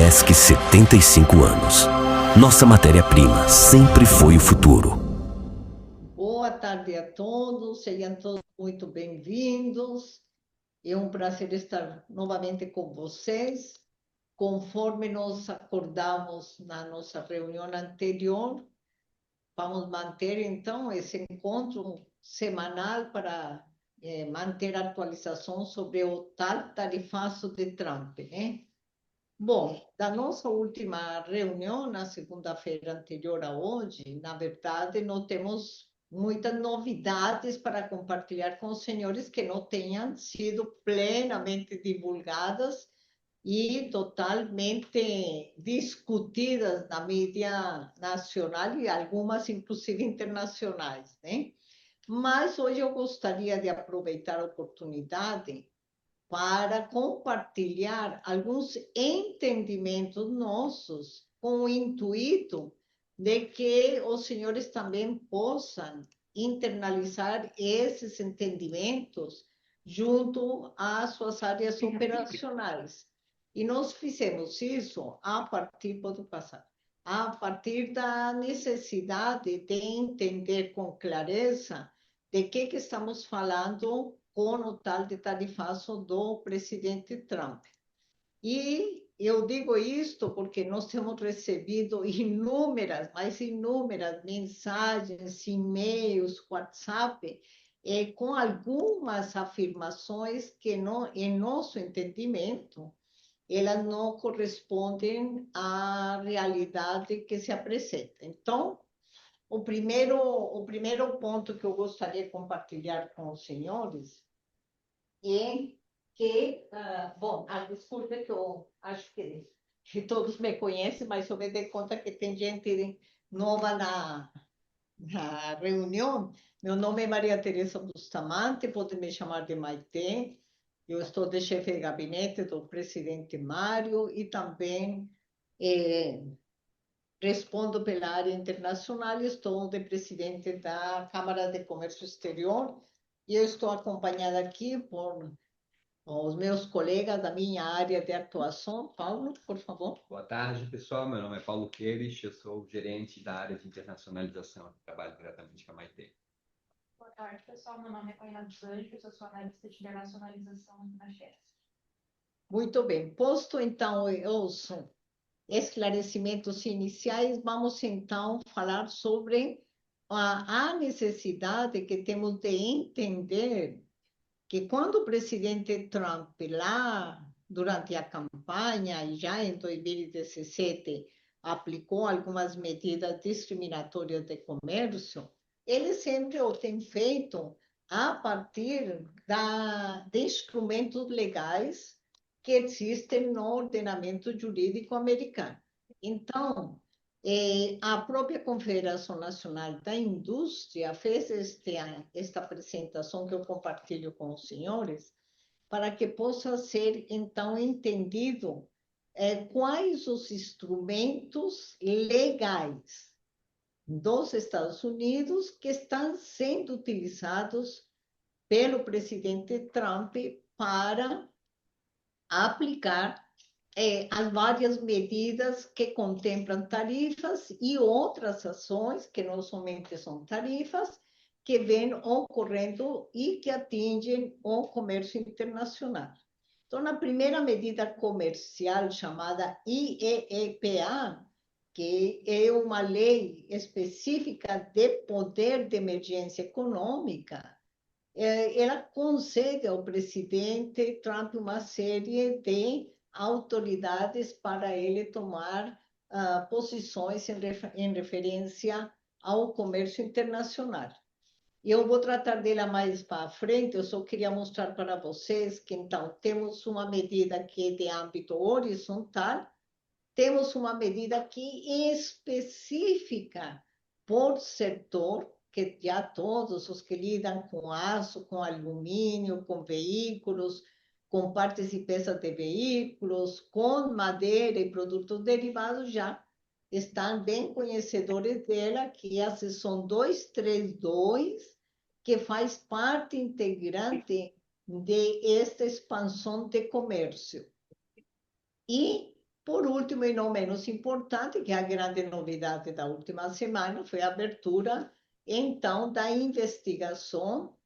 Unesc 75 anos. Nossa matéria-prima sempre foi o futuro. Boa tarde a todos, sejam todos muito bem-vindos. É um prazer estar novamente com vocês. Conforme nos acordamos na nossa reunião anterior, vamos manter então esse encontro semanal para manter a atualização sobre o tal tarifaço de Trump, né? Bom, da nossa última reunião, na segunda-feira anterior a hoje, na verdade, não temos muitas novidades para compartilhar com os senhores que não tenham sido plenamente divulgadas e totalmente discutidas na mídia nacional e algumas, inclusive, internacionais, né? Mas hoje eu gostaria de aproveitar a oportunidade para compartilhar alguns entendimentos nossos com o intuito de que os senhores também possam internalizar esses entendimentos junto às suas áreas operacionais. E nós fizemos isso a partir, pode passar, a partir da necessidade de entender com clareza de que estamos falando com o tal de tarifaço do presidente Trump. E eu digo isto porque nós temos recebido inúmeras, mas inúmeras mensagens, e-mails, WhatsApp, com algumas afirmações que, não, em nosso entendimento, elas não correspondem à realidade que se apresenta. Então, o primeiro ponto que eu gostaria de compartilhar com os senhores é que, bom, desculpe que eu acho que todos me conhecem, mas eu me dei conta que tem gente nova na reunião. Meu nome é Maria Teresa Bustamante, pode me chamar de Maitê. Eu estou de chefe de gabinete do presidente Mário e também respondo pela área internacional e estou de presidente da Câmara de Comércio Exterior e eu estou acompanhada aqui por os meus colegas da minha área de atuação. Paulo, por favor. Boa tarde, pessoal. Meu nome é Paulo Queires, eu sou gerente da área de internacionalização, trabalho diretamente com a Maitê. Boa tarde, pessoal. Meu nome é Paina dos Anjos, eu sou analista de internacionalização na Chess. Muito bem. Posto, então, os esclarecimentos iniciais, vamos, então, falar sobre a necessidade que temos de entender que quando o presidente Trump, lá durante a campanha, e já em 2017, aplicou algumas medidas discriminatórias de comércio, ele sempre o tem feito a partir de instrumentos legais que existem no ordenamento jurídico americano. Então, a própria Confederação Nacional da Indústria fez esta apresentação que eu compartilho com os senhores, para que possa ser, então, entendido quais os instrumentos legais dos Estados Unidos que estão sendo utilizados pelo presidente Trump para aplicar as várias medidas que contemplam tarifas e outras ações que não somente são tarifas, que vêm ocorrendo e que atingem o comércio internacional. Então, na primeira medida comercial chamada IEEPA, que é uma lei específica de poder de emergência econômica, ela concede ao presidente Trump uma série de autoridades para ele tomar posições em referência ao comércio internacional. Eu vou tratar dela mais para frente, eu só queria mostrar para vocês que, então, temos uma medida que é de âmbito horizontal, temos uma medida que é específica por setor, que já todos os que lidam com aço, com alumínio, com veículos, com partes e peças de veículos, com madeira e produtos derivados já estão bem conhecedores dela, que é a seção 232, que faz parte integrante de esta expansão de comércio. E Por último, e não menos importante, que a grande novidade da última semana foi a abertura, então, da investigação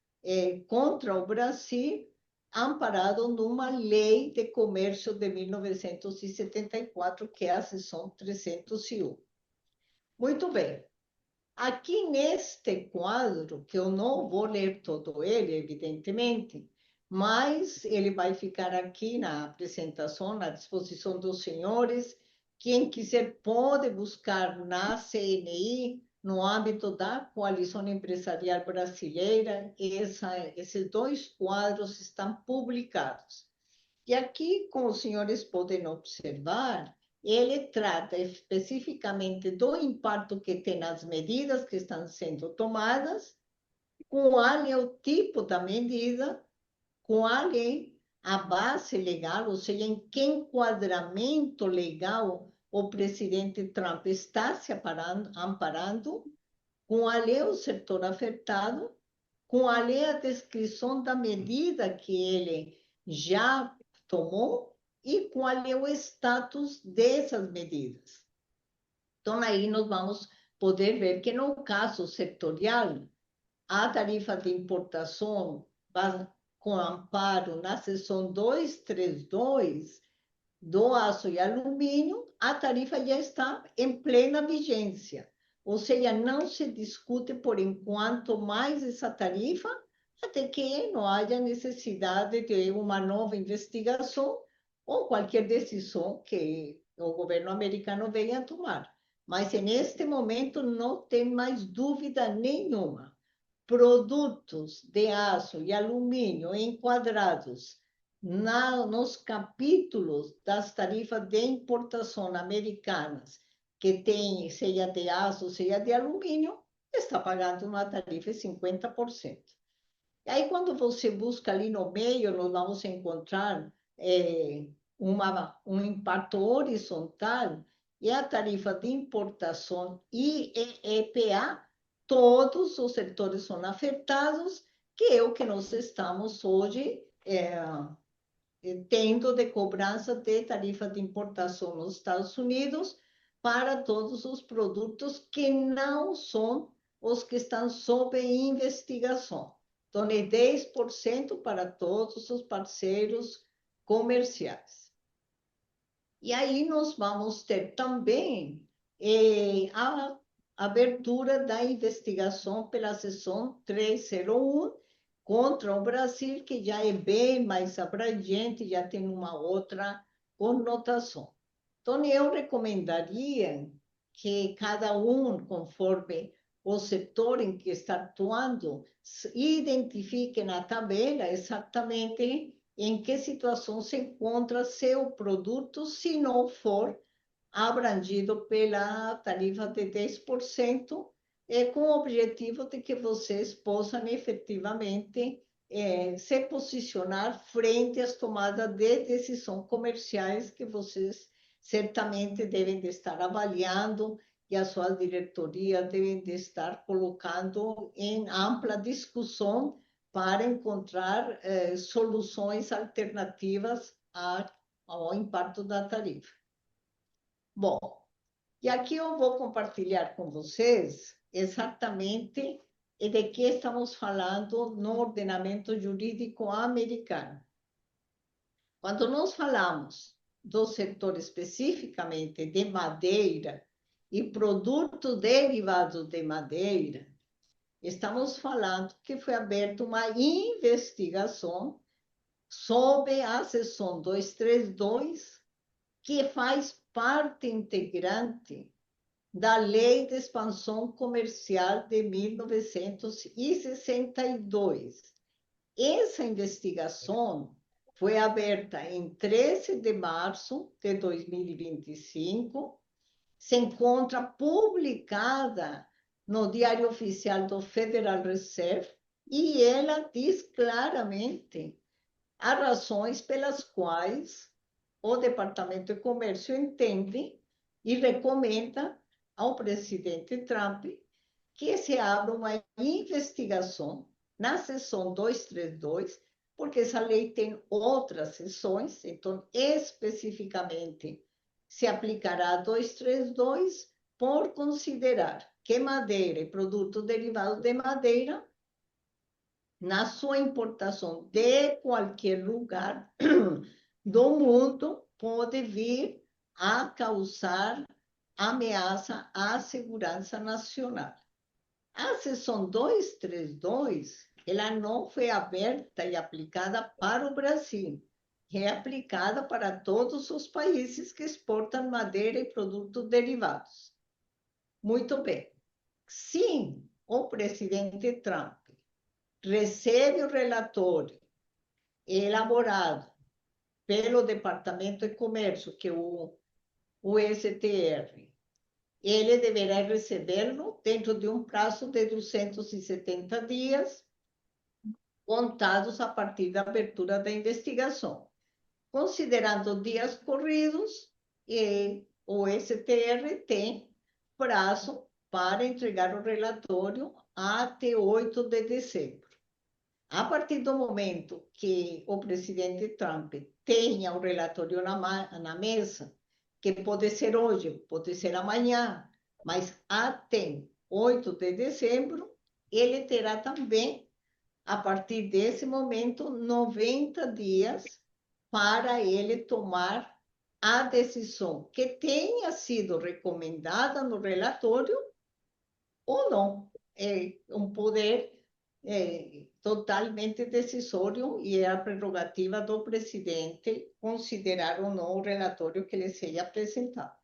contra o Brasil, amparado numa lei de comércio de 1974, que é a seção 301. Muito bem. Aqui neste quadro, que eu não vou ler todo ele, evidentemente, mas ele vai ficar aqui na apresentação, à disposição dos senhores. Quem quiser pode buscar na CNI, no âmbito da Coalição Empresarial Brasileira, esses dois quadros estão publicados. E aqui, como os senhores podem observar, ele trata especificamente do impacto que tem nas medidas que estão sendo tomadas, qual é o tipo da medida, qual é a base legal, ou seja, em que enquadramento legal o presidente Trump está se amparando, qual é o setor afetado, qual é a descrição da medida que ele já tomou e qual é o status dessas medidas. Então, aí nós vamos poder ver que, no caso setorial, a tarifa de importação com amparo na seção 232 do aço e alumínio, a tarifa já está em plena vigência. Ou seja, não se discute, por enquanto, mais essa tarifa, até que não haja necessidade de uma nova investigação ou qualquer decisão que o governo americano venha a tomar. Mas, neste momento, não tem mais dúvida nenhuma. Produtos de aço e alumínio enquadrados nos capítulos das tarifas de importação americanas, que tem, seja de aço, seja de alumínio, está pagando uma tarifa de 50%. E aí, quando você busca ali no meio, nós vamos encontrar um impacto horizontal, e a tarifa de importação e EPA, todos os setores são afetados, que é o que nós estamos hoje tendo de cobrança de tarifa de importação nos Estados Unidos para todos os produtos que não são os que estão sob investigação. Então, é 10% para todos os parceiros comerciais. E aí nós vamos ter também a abertura da investigação pela seção 301 contra o Brasil, que já é bem mais abrangente, já tem uma outra conotação. Então, eu recomendaria que cada um, conforme o setor em que está atuando, identifique na tabela exatamente em que situação se encontra seu produto, se não for abrangido pela tarifa de 10%, com o objetivo de que vocês possam efetivamente se posicionar frente às tomadas de decisão comerciais que vocês certamente devem de estar avaliando e a sua diretoria devem de estar colocando em ampla discussão para encontrar soluções alternativas ao impacto da tarifa. Bom, e aqui eu vou compartilhar com vocês exatamente de que estamos falando no ordenamento jurídico americano. Quando nós falamos do setor especificamente de madeira e produtos derivados de madeira, estamos falando que foi aberta uma investigação sobre a seção 232, que faz parte integrante da Lei de Expansão Comercial de 1962. Essa investigação foi aberta em 13 de março de 2025, se encontra publicada no Diário Oficial do Federal Reserve, e ela diz claramente as razões pelas quais o Departamento de Comércio entende e recomenda ao presidente Trump que se abra uma investigação na seção 232, porque essa lei tem outras seções, então, especificamente se aplicará a 232 por considerar que madeira e produtos derivados de madeira, na sua importação de qualquer lugar do mundo, pode vir a causar ameaça à segurança nacional. A seção 232, ela não foi aberta e aplicada para o Brasil, é aplicada para todos os países que exportam madeira e produtos derivados. Muito bem. Sim, o presidente Trump recebe o relatório elaborado pelo Departamento de Comércio, que é o STR. Ele deverá recebê-lo dentro de um prazo de 270 dias, contados a partir da abertura da investigação. Considerando dias corridos, o STR tem prazo para entregar o relatório até 8 de dezembro. A partir do momento que o presidente Trump tenha o relatório na mesa, que pode ser hoje, pode ser amanhã, mas até 8 de dezembro, ele terá também, a partir desse momento, 90 dias para ele tomar a decisão que tenha sido recomendada no relatório ou não. É um poder totalmente decisório e é a prerrogativa do presidente considerar ou não o relatório que lhe seja apresentado.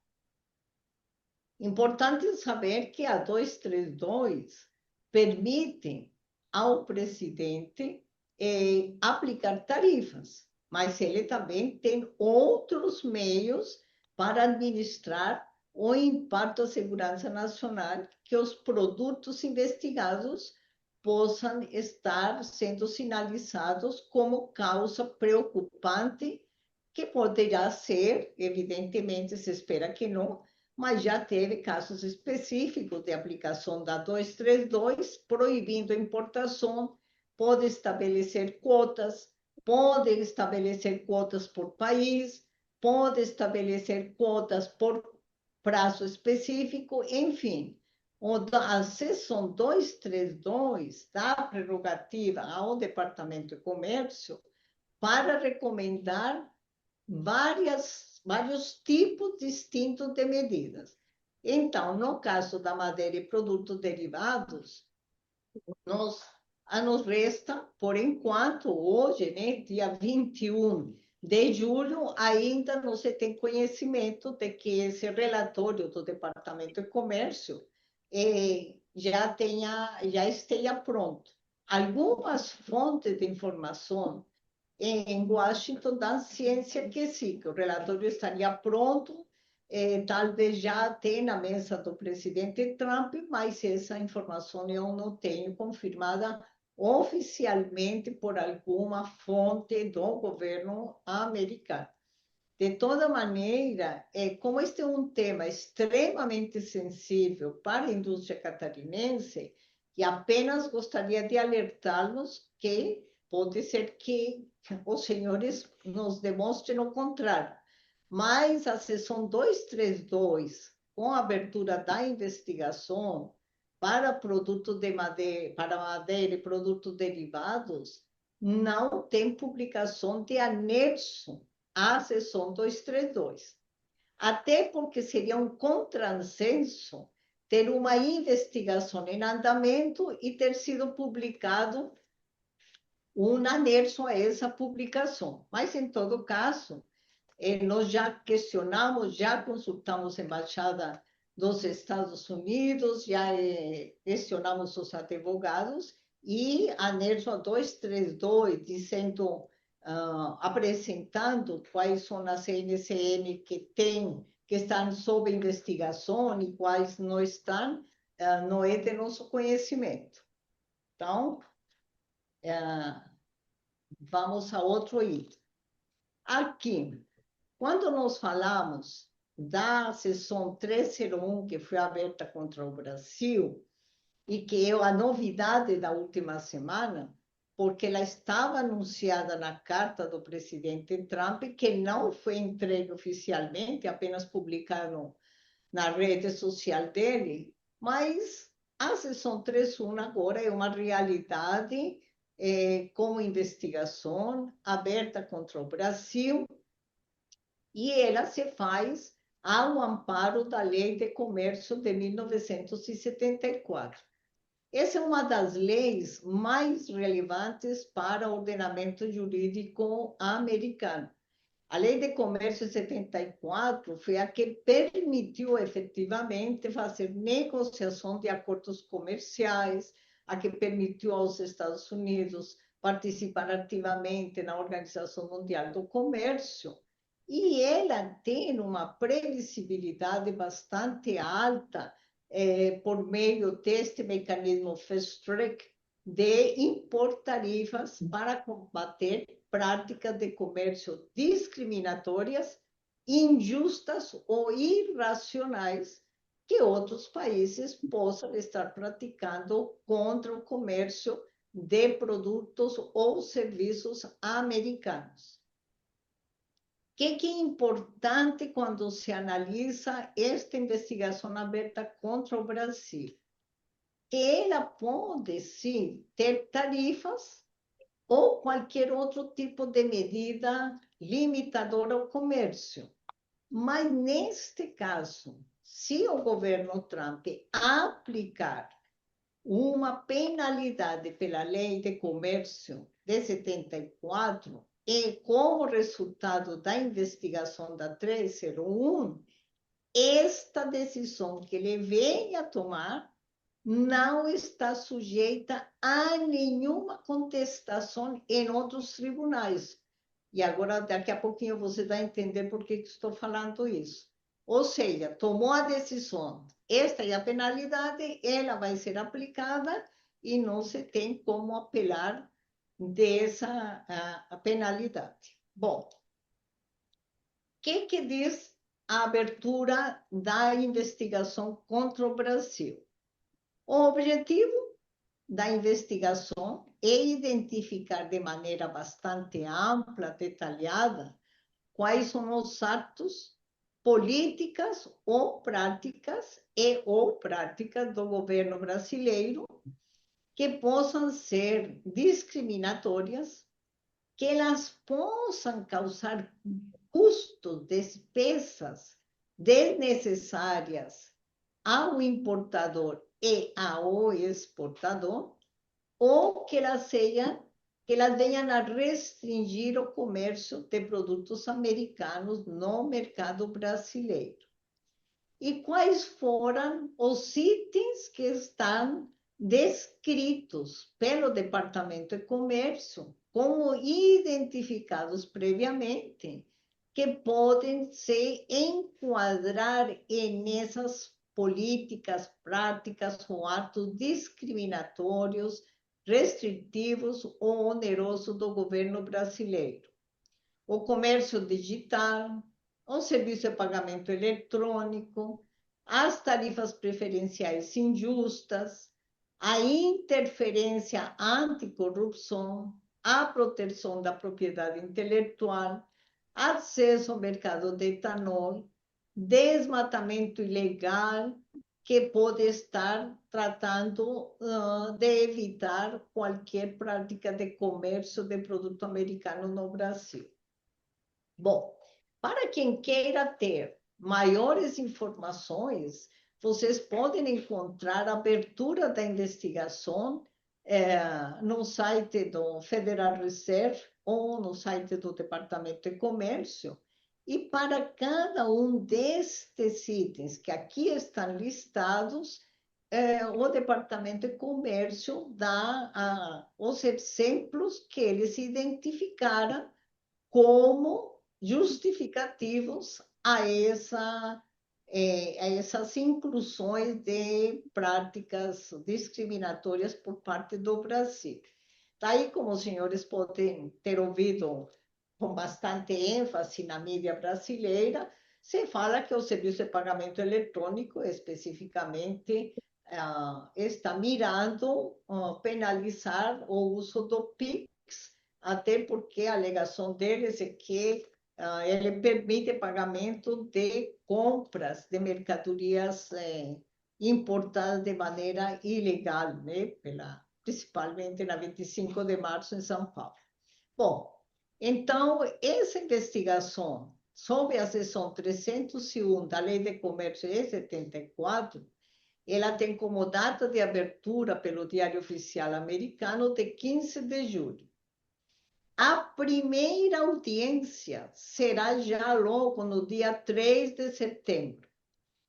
Importante saber que a 232 permite ao presidente aplicar tarifas, mas ele também tem outros meios para administrar o impacto à segurança nacional que os produtos investigados possam estar sendo sinalizados como causa preocupante, que poderá ser, evidentemente, se espera que não, mas já teve casos específicos de aplicação da 232, proibindo a importação, pode estabelecer quotas por país, pode estabelecer quotas por prazo específico, enfim. A seção 232 dá prerrogativa ao Departamento de Comércio para recomendar vários tipos distintos de medidas. Então, no caso da madeira e produtos derivados, nos resta, por enquanto, hoje, né, dia 21 de julho, ainda não se tem conhecimento de que esse relatório do Departamento de Comércio já esteja pronto. Algumas fontes de informação em Washington dão ciência que sim, que o relatório estaria pronto, talvez já até na mesa do presidente Trump, mas essa informação eu não tenho confirmada oficialmente por alguma fonte do governo americano. De toda maneira, como este é um tema extremamente sensível para a indústria catarinense, e apenas gostaria de alertá-los que pode ser que os senhores nos demonstrem o contrário. Mas a seção 232, com a abertura da investigação para produtos de madeira, para madeira e produtos derivados, não tem publicação de anexo à seção 232. Até porque seria um contrassenso ter uma investigação em andamento e ter sido publicado um anexo a essa publicação. Mas, em todo caso, nós já questionamos, já consultamos a Embaixada dos Estados Unidos, já questionamos os advogados, e anexo a 232, dizendo, apresentando quais são as NCM que estão sob investigação e quais não estão, não é de nosso conhecimento. Então, vamos a outro item. Aqui, quando nós falamos da seção 301, que foi aberta contra o Brasil, e que é a novidade da última semana, porque ela estava anunciada na carta do presidente Trump, que não foi entregue oficialmente, apenas publicaram na rede social dele, mas a seção 3.1 agora é uma realidade com investigação aberta contra o Brasil, e ela se faz ao amparo da Lei de Comércio de 1974. Essa é uma das leis mais relevantes para o ordenamento jurídico americano. A Lei de Comércio de 74 foi a que permitiu efetivamente fazer negociação de acordos comerciais, a que permitiu aos Estados Unidos participar ativamente na Organização Mundial do Comércio. E ela tem uma previsibilidade bastante alta por meio deste mecanismo fast track de impor tarifas para combater práticas de comércio discriminatórias, injustas ou irracionais que outros países possam estar praticando contra o comércio de produtos ou serviços americanos. O que é importante quando se analisa esta investigação aberta contra o Brasil? Ela pode, sim, ter tarifas ou qualquer outro tipo de medida limitadora ao comércio. Mas, neste caso, se o governo Trump aplicar uma penalidade pela Lei de Comércio de 74, e como resultado da investigação da 301, esta decisão que ele venha a tomar não está sujeita a nenhuma contestação em outros tribunais. E agora, daqui a pouquinho, você vai entender por que estou falando isso. Ou seja, tomou a decisão, esta é a penalidade, ela vai ser aplicada e não se tem como apelar dessa a penalidade. Bom, o que diz a abertura da investigação contra o Brasil? O objetivo da investigação é identificar de maneira bastante ampla, detalhada, quais são os atos, políticas ou práticas do governo brasileiro que possam ser discriminatórias, que elas possam causar custos, despesas desnecessárias ao importador e ao exportador, ou que elas venham a restringir o comércio de produtos americanos no mercado brasileiro. E quais foram os itens que estão descritos pelo Departamento de Comércio como identificados previamente, que podem se enquadrar nessas políticas, práticas ou atos discriminatórios, restritivos ou onerosos do governo brasileiro. O comércio digital, o serviço de pagamento eletrônico, as tarifas preferenciais injustas, a interferência anticorrupção, a proteção da propriedade intelectual, acesso ao mercado de etanol, desmatamento ilegal, que pode estar tratando de evitar qualquer prática de comércio de produto americano no Brasil. Bom, para quem queira ter maiores informações, vocês podem encontrar a abertura da investigação no site do Federal Reserve ou no site do Departamento de Comércio. E para cada um destes itens que aqui estão listados, o Departamento de Comércio dá os exemplos que eles identificaram como justificativos a essas inclusões de práticas discriminatórias por parte do Brasil. Daí, como os senhores podem ter ouvido com bastante ênfase na mídia brasileira, se fala que o serviço de pagamento eletrônico, especificamente está mirando penalizar o uso do PIX, até porque a alegação deles é que ele permite pagamento de compras de mercadorias importadas de maneira ilegal, né? Principalmente na 25 de março em São Paulo. Bom, então, essa investigação sob a seção 301 da Lei de Comércio de 74, ela tem como data de abertura pelo Diário Oficial Americano de 15 de julho. A primeira audiência será já logo no dia 3 de setembro.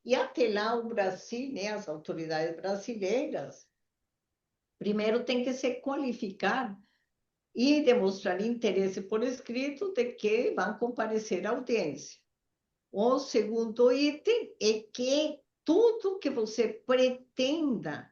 E até lá o Brasil, né, as autoridades brasileiras, primeiro tem que se qualificar e demonstrar interesse por escrito de que vão comparecer à audiência. O segundo item é que tudo que você pretenda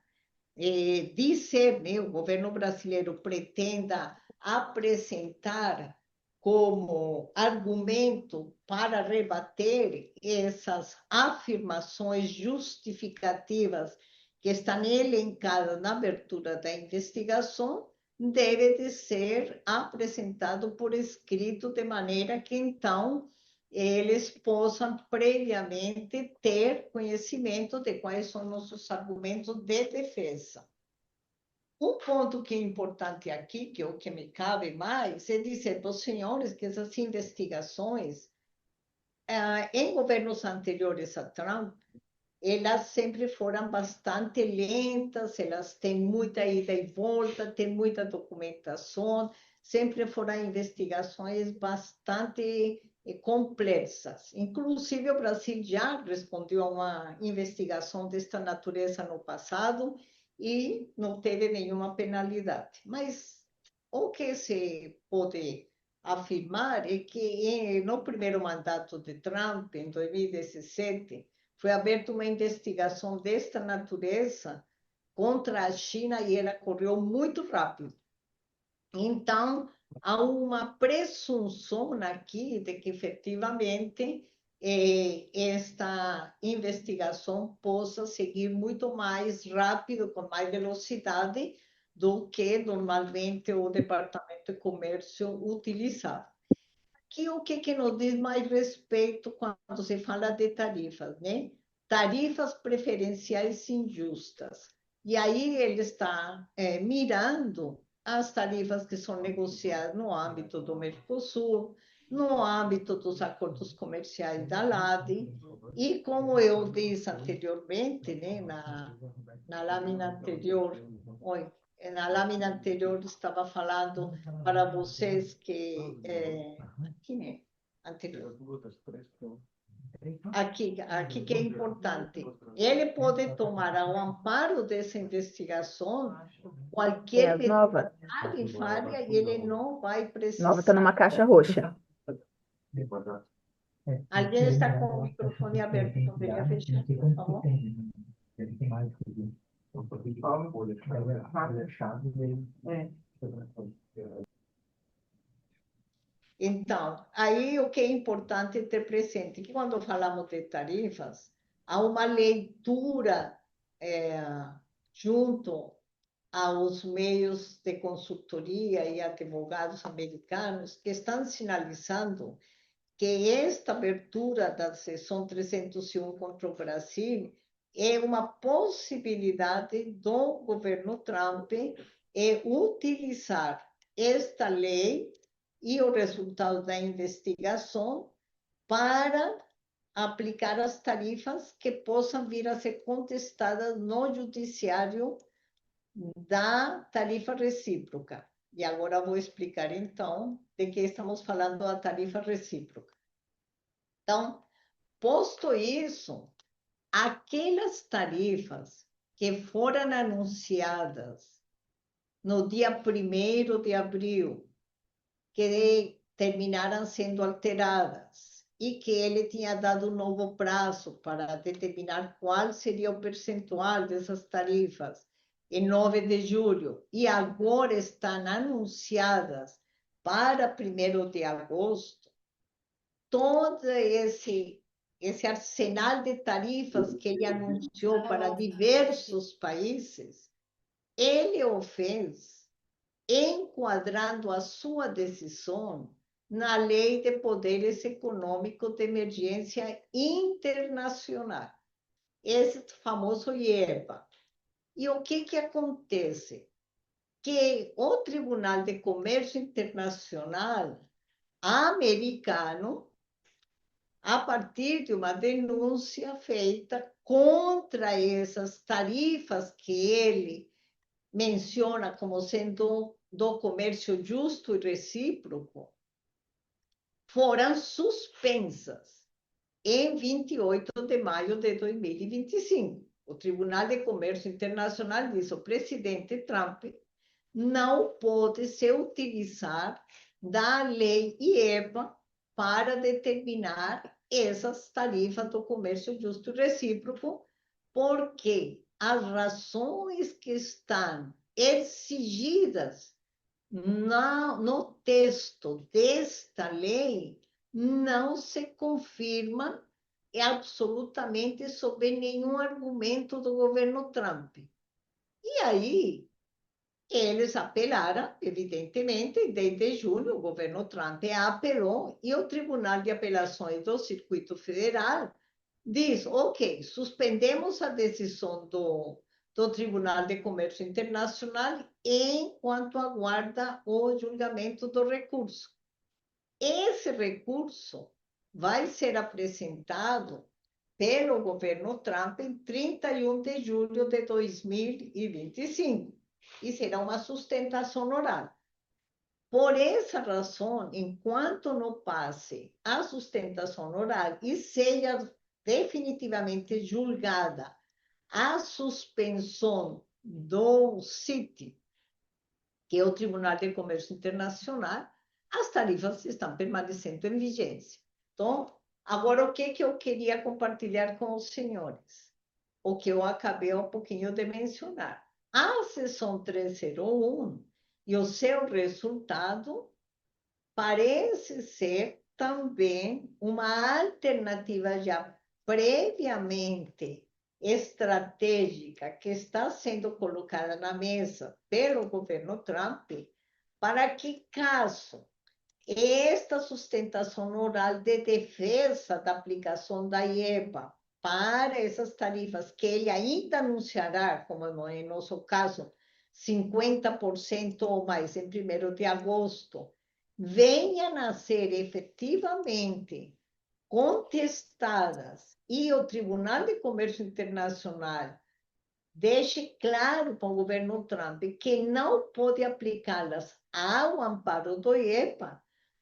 dizer, né, o governo brasileiro pretenda apresentar como argumento para rebater essas afirmações justificativas que estão elencadas na abertura da investigação, deve de ser apresentado por escrito, de maneira que, então, eles possam previamente ter conhecimento de quais são nossos argumentos de defesa. Um ponto que é importante aqui, que é o que me cabe mais, é dizer para os senhores que essas investigações, em governos anteriores a Trump, elas sempre foram bastante lentas, elas têm muita ida e volta, tem muita documentação, sempre foram investigações bastante complexas. Inclusive, o Brasil já respondeu a uma investigação desta natureza no passado e não teve nenhuma penalidade. Mas o que se pode afirmar é que no primeiro mandato de Trump, em 2017, foi aberta uma investigação desta natureza contra a China e ela correu muito rápido. Então, há uma presunção aqui de que, efetivamente, esta investigação possa seguir muito mais rápido, com mais velocidade, do que normalmente o Departamento de Comércio utilizava. Aqui, o que nos diz mais respeito quando se fala de tarifas, né? Tarifas preferenciais injustas. E aí ele está mirando as tarifas que são negociadas no âmbito do Mercosul, no âmbito dos acordos comerciais da LADE, e como eu disse anteriormente, né, na lâmina anterior, na lâmina anterior estava falando para vocês que aqui, né, anterior. Aqui que é importante. Ele pode tomar ao amparo dessa investigação qualquer medida tarifária e ele não vai precisar. Nova está numa caixa roxa. Alguém está com o microfone aberto, poderia fechar, por favor? Então, aí o que é importante ter presente, que quando falamos de tarifas, há uma leitura junto aos meios de consultoria e advogados americanos que estão sinalizando que esta abertura da seção 301 contra o Brasil é uma possibilidade do governo Trump utilizar esta lei e o resultado da investigação para aplicar as tarifas que possam vir a ser contestadas no judiciário da tarifa recíproca. E agora vou explicar, então, de que estamos falando da tarifa recíproca. Então, posto isso, aquelas tarifas que foram anunciadas no dia 1º de abril, que terminaram sendo alteradas, e que ele tinha dado um novo prazo para determinar qual seria o percentual dessas tarifas, em 9 de julho, e agora estão anunciadas para 1º de agosto, todo esse esse arsenal de tarifas que ele anunciou para diversos países, ele o fez enquadrando a sua decisão na Lei de Poderes Econômicos de Emergência Internacional, esse famoso IEPA. E o que acontece? Que o Tribunal de Comércio Internacional americano, a partir de uma denúncia feita contra essas tarifas que ele menciona como sendo do comércio justo e recíproco, foram suspensas em 28 de maio de 2025. O Tribunal de Comércio Internacional diz: o presidente Trump não pode se utilizar da lei IEPA para determinar essas tarifas do comércio justo e recíproco, porque as razões que estão exigidas no texto desta lei não se confirmam absolutamente sob nenhum argumento do governo Trump. E aí, eles apelaram, evidentemente, e desde julho o governo Trump apelou e o Tribunal de Apelações do Circuito Federal diz: ok, suspendemos a decisão do Tribunal de Comércio Internacional enquanto aguarda o julgamento do recurso. Esse recurso vai ser apresentado pelo governo Trump em 31 de julho de 2025 e será uma sustentação oral. Por essa razão, enquanto não passe a sustentação oral e seja definitivamente julgada a suspensão do CIT, que é o Tribunal de Comércio Internacional, as tarifas estão permanecendo em vigência. Então, agora, o que eu queria compartilhar com os senhores? O que eu acabei um pouquinho de mencionar. A seção 301 e o seu resultado parece ser também uma alternativa já previamente estratégica que está sendo colocada na mesa pelo governo Trump para que, caso esta sustentação oral de defesa da aplicação da IEPA para essas tarifas que ele ainda anunciará, como no nosso caso, 50% ou mais em 1º de agosto, venham a ser efetivamente contestadas e o Tribunal de Comércio Internacional deixe claro para o governo Trump que não pode aplicá-las ao amparo do IEPA,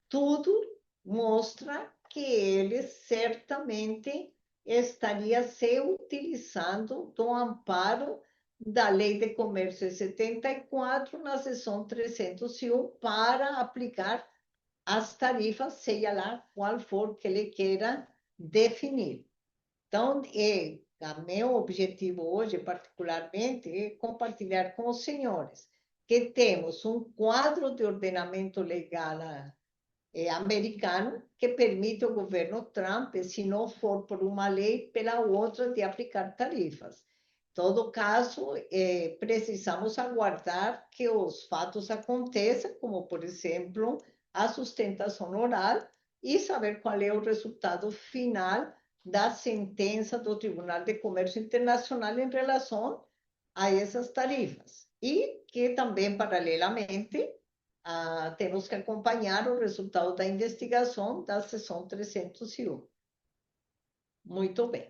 tudo mostra que ele certamente estaria se utilizando do amparo da Lei de Comércio 74 na seção 301 para aplicar as tarifas, seja lá qual for que ele queira definir. Então, o meu objetivo hoje, particularmente, é compartilhar com os senhores que temos um quadro de ordenamento legal americano que permite ao governo Trump, se não for por uma lei, pela outra, de aplicar tarifas. Em todo caso, precisamos aguardar que os fatos aconteçam, como, por exemplo, a sustentação oral, e saber qual é o resultado final da sentença do Tribunal de Comércio Internacional em relação a essas tarifas. E que também, paralelamente, temos que acompanhar o resultado da investigação da seção 301. Muito bem.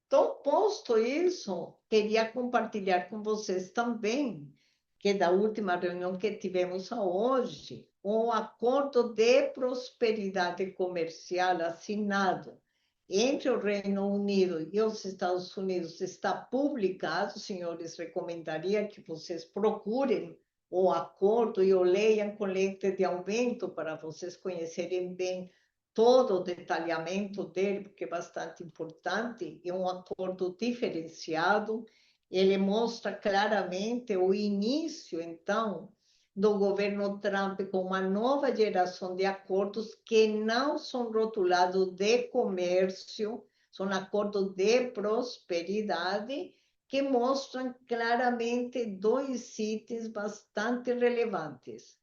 Então, posto isso, queria compartilhar com vocês também que da última reunião que tivemos hoje, o acordo de prosperidade comercial assinado entre o Reino Unido e os Estados Unidos está publicado. Senhores, recomendaria que vocês procurem o acordo e o leiam com lente de aumento para vocês conhecerem bem todo o detalhamento dele, porque é bastante importante. É um acordo diferenciado, ele mostra claramente o início, então, do governo Trump com uma nova geração de acordos que não são rotulados de comércio, são acordos de prosperidade, que mostram claramente dois itens bastante relevantes.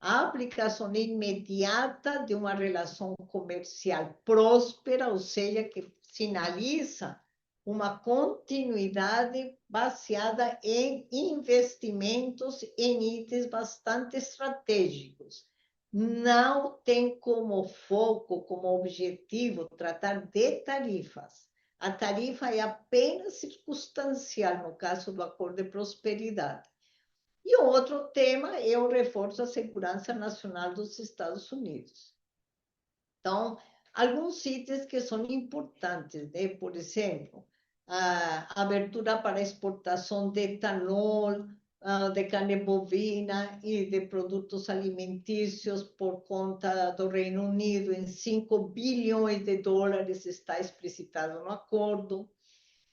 A aplicação imediata de uma relação comercial próspera, ou seja, que sinaliza uma continuidade baseada em investimentos em itens bastante estratégicos. Não tem como foco, como objetivo, tratar de tarifas. A tarifa é apenas circunstancial no caso do acordo de prosperidade. E o outro tema é o reforço da segurança nacional dos Estados Unidos. Então, alguns itens que são importantes, né? Por exemplo, a abertura para exportação de etanol, de carne bovina e de produtos alimentícios por conta do Reino Unido em 5 bilhões de dólares está explicitado no acordo.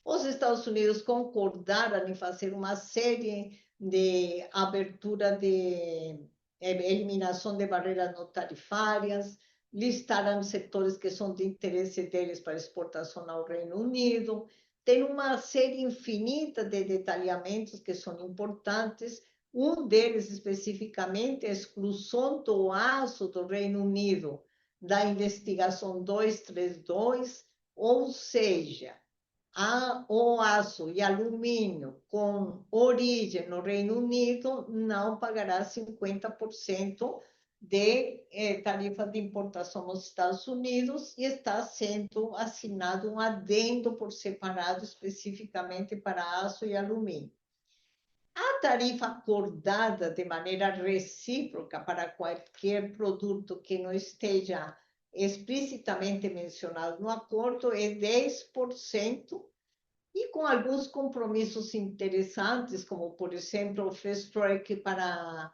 Os Estados Unidos concordaram em fazer uma série de abertura de eliminação de barreiras não tarifárias, listaram setores que são de interesse deles para exportação ao Reino Unido. Tem uma série infinita de detalhamentos que são importantes. Um deles, especificamente, a exclusão do aço do Reino Unido da investigação 232, ou seja, o aço e alumínio com origem no Reino Unido não pagará 50% de tarifa de importação nos Estados Unidos, e está sendo assinado um adendo por separado especificamente para aço e alumínio. A tarifa acordada de maneira recíproca para qualquer produto que não esteja explicitamente mencionado no acordo é 10%, e com alguns compromissos interessantes, como, por exemplo, o fast track para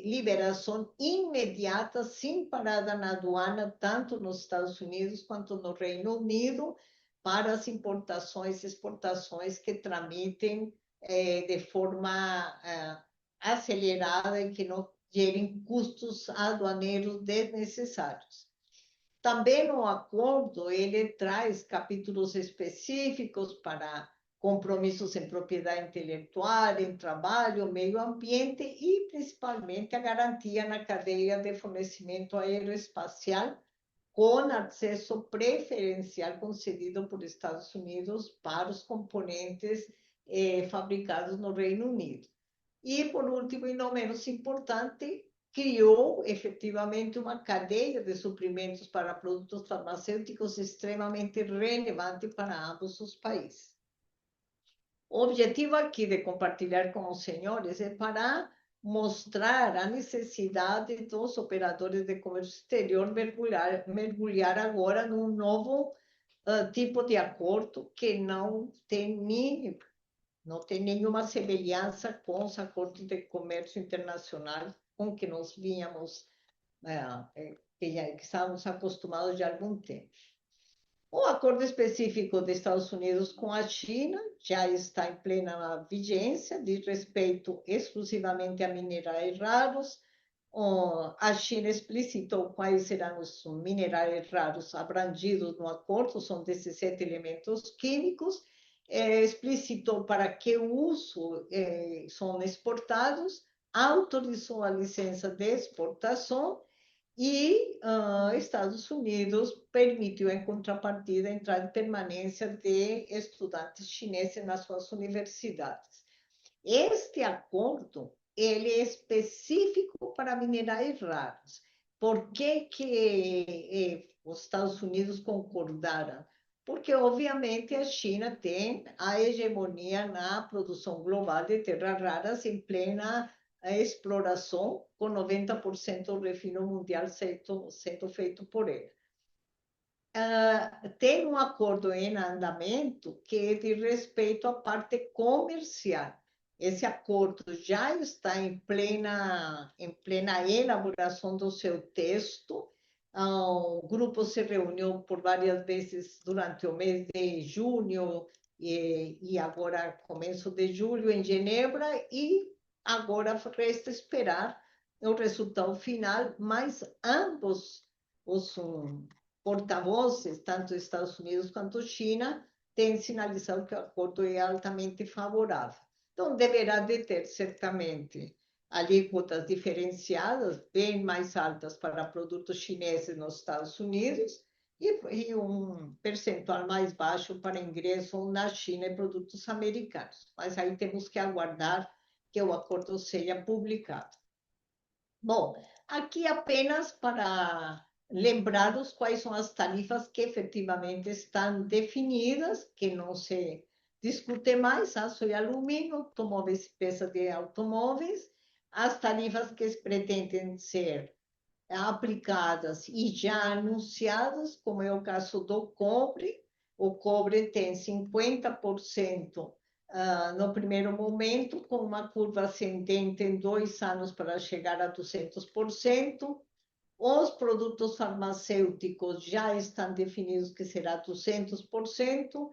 liberação imediata, sem parada na aduana, tanto nos Estados Unidos quanto no Reino Unido, para as importações e exportações que tramitem de forma acelerada e que não gerem custos aduaneiros desnecessários. Também no acordo, ele traz capítulos específicos para compromissos em propriedade intelectual, em trabalho, meio ambiente e, principalmente, a garantia na cadeia de fornecimento aeroespacial, com acesso preferencial concedido por Estados Unidos para os componentes fabricados no Reino Unido. E, por último, e não menos importante, criou efetivamente uma cadeia de suprimentos para produtos farmacêuticos extremamente relevante para ambos os países. O objetivo aqui de compartilhar com os senhores é para mostrar a necessidade dos operadores de comércio exterior mergulhar agora num novo tipo de acordo que não tem nenhuma semelhança com os acordos de comércio internacional com que nós vínhamos, que estávamos acostumados de algum tempo. O acordo específico dos Estados Unidos com a China já está em plena vigência, diz respeito exclusivamente a minerais raros. A China explicitou quais serão os minerais raros abrangidos no acordo, são 17 elementos químicos, explicitou para que uso são exportados, autorizou a licença de exportação e Estados Unidos permitiu, em contrapartida, a entrada e permanência de estudantes chineses nas suas universidades. Este acordo ele é específico para minerais raros. Por que os Estados Unidos concordaram? Porque, obviamente, a China tem a hegemonia na produção global de terras raras em plena exploração, com 90% do refino mundial sendo feito por ele. Tem um acordo em andamento que diz respeito à parte comercial. Esse acordo já está em plena elaboração do seu texto. O grupo se reuniu por várias vezes durante o mês de junho e agora começo de julho em Genebra, e agora resta esperar o resultado final, mas ambos os porta-vozes, tanto Estados Unidos quanto China, têm sinalizado que o acordo é altamente favorável. Então, deverá de ter, certamente, alíquotas diferenciadas, bem mais altas para produtos chineses nos Estados Unidos e um percentual mais baixo para ingresso na China e produtos americanos. Mas aí temos que aguardar que o acordo seja publicado. Bom, aqui apenas para lembrados quais são as tarifas que efetivamente estão definidas, que não se discute mais, aço e alumínio, automóveis e peças de automóveis, as tarifas que pretendem ser aplicadas e já anunciadas, como é o caso do cobre. O cobre tem 50% no primeiro momento, com uma curva ascendente em 2 anos para chegar a 200%. Os produtos farmacêuticos já estão definidos que será 200%.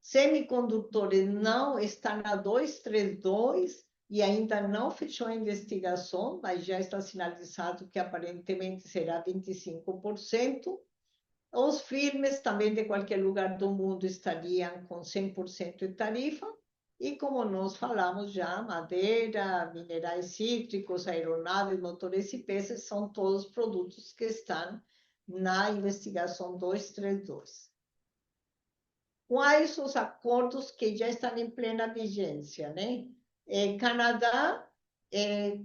Semicondutores não estão na 232 e ainda não fechou a investigação, mas já está sinalizado que aparentemente será 25%. Os firmes também de qualquer lugar do mundo estariam com 100% de tarifa. E como nós falamos já, madeira, minerais cítricos, aeronaves, motores e peças são todos produtos que estão na investigação 232. Quais os acordos que já estão em plena vigência, né? Canadá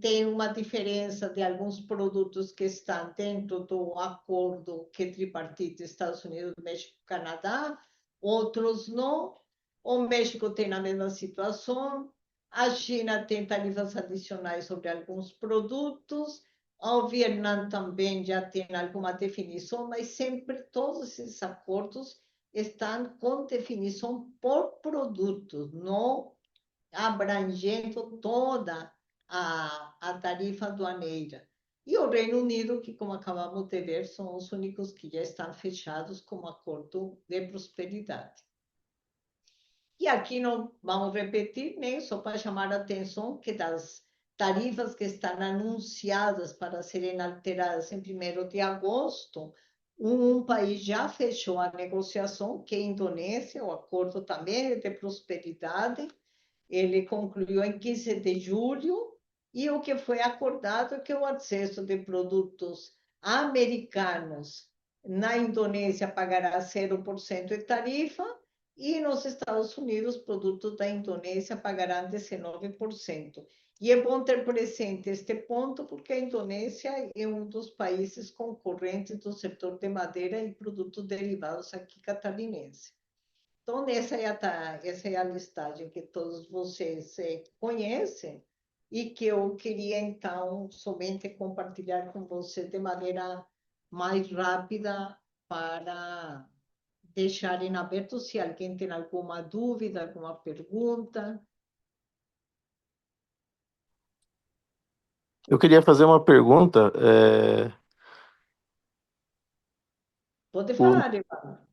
tem uma diferença de alguns produtos que estão dentro do acordo que é tripartite Estados Unidos, México, Canadá, outros não. O México tem a mesma situação, a China tem tarifas adicionais sobre alguns produtos, o Vietnã também já tem alguma definição, mas sempre todos esses acordos estão com definição por produto, não abrangendo toda a tarifa aduaneira. E o Reino Unido, que, como acabamos de ver, são os únicos que já estão fechados como acordo de prosperidade. E aqui não vamos repetir, nem só para chamar a atenção que das tarifas que estão anunciadas para serem alteradas em 1º de agosto, um país já fechou a negociação, que é a Indonésia, o acordo também é de prosperidade, ele concluiu em 15 de julho, e o que foi acordado é que o acesso de produtos americanos na Indonésia pagará 0% de tarifa, e nos Estados Unidos, produtos da Indonésia pagarão 19%. E é bom ter presente este ponto, porque a Indonésia é um dos países concorrentes do setor de madeira e produtos derivados aqui catarinense. Então, essa é a listagem que todos vocês conhecem e que eu queria, então, somente compartilhar com vocês de maneira mais rápida para deixar em aberto se alguém tem alguma dúvida, alguma pergunta. Eu queria fazer uma pergunta. Pode falar, Ivana.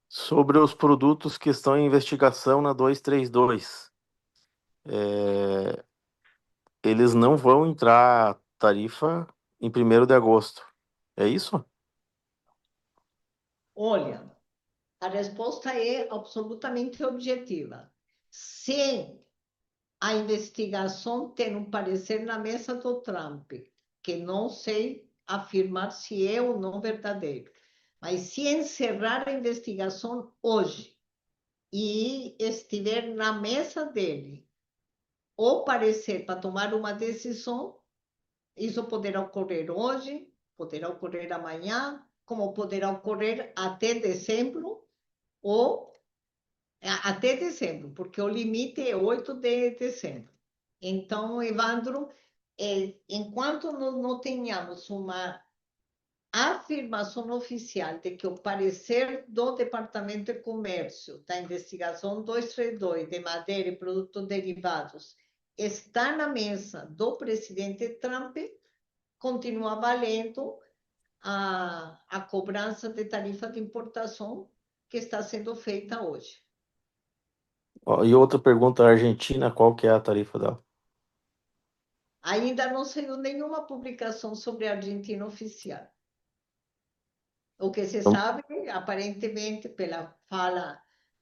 Sobre os produtos que estão em investigação na 232. Eles não vão entrar tarifa em 1º de agosto. É isso? Olha, a resposta é absolutamente objetiva. Se a investigação tem um parecer na mesa do Trump, que não sei afirmar se é ou não verdadeiro, mas se encerrar a investigação hoje e estiver na mesa dele o parecer para tomar uma decisão, isso poderá ocorrer hoje, poderá ocorrer amanhã, como poderá ocorrer até dezembro, ou até dezembro, porque o limite é 8 de dezembro. Então, Evandro, enquanto não tenhamos uma afirmação oficial de que o parecer do Departamento de Comércio da investigação 232 de madeira e produtos derivados está na mesa do presidente Trump, continua valendo a cobrança de tarifa de importação que está sendo feita hoje. Ó, e outra pergunta, a Argentina, qual que é a tarifa dela? Ainda não saiu nenhuma publicação sobre a Argentina oficial. O que se Então, sabe, aparentemente, pela fala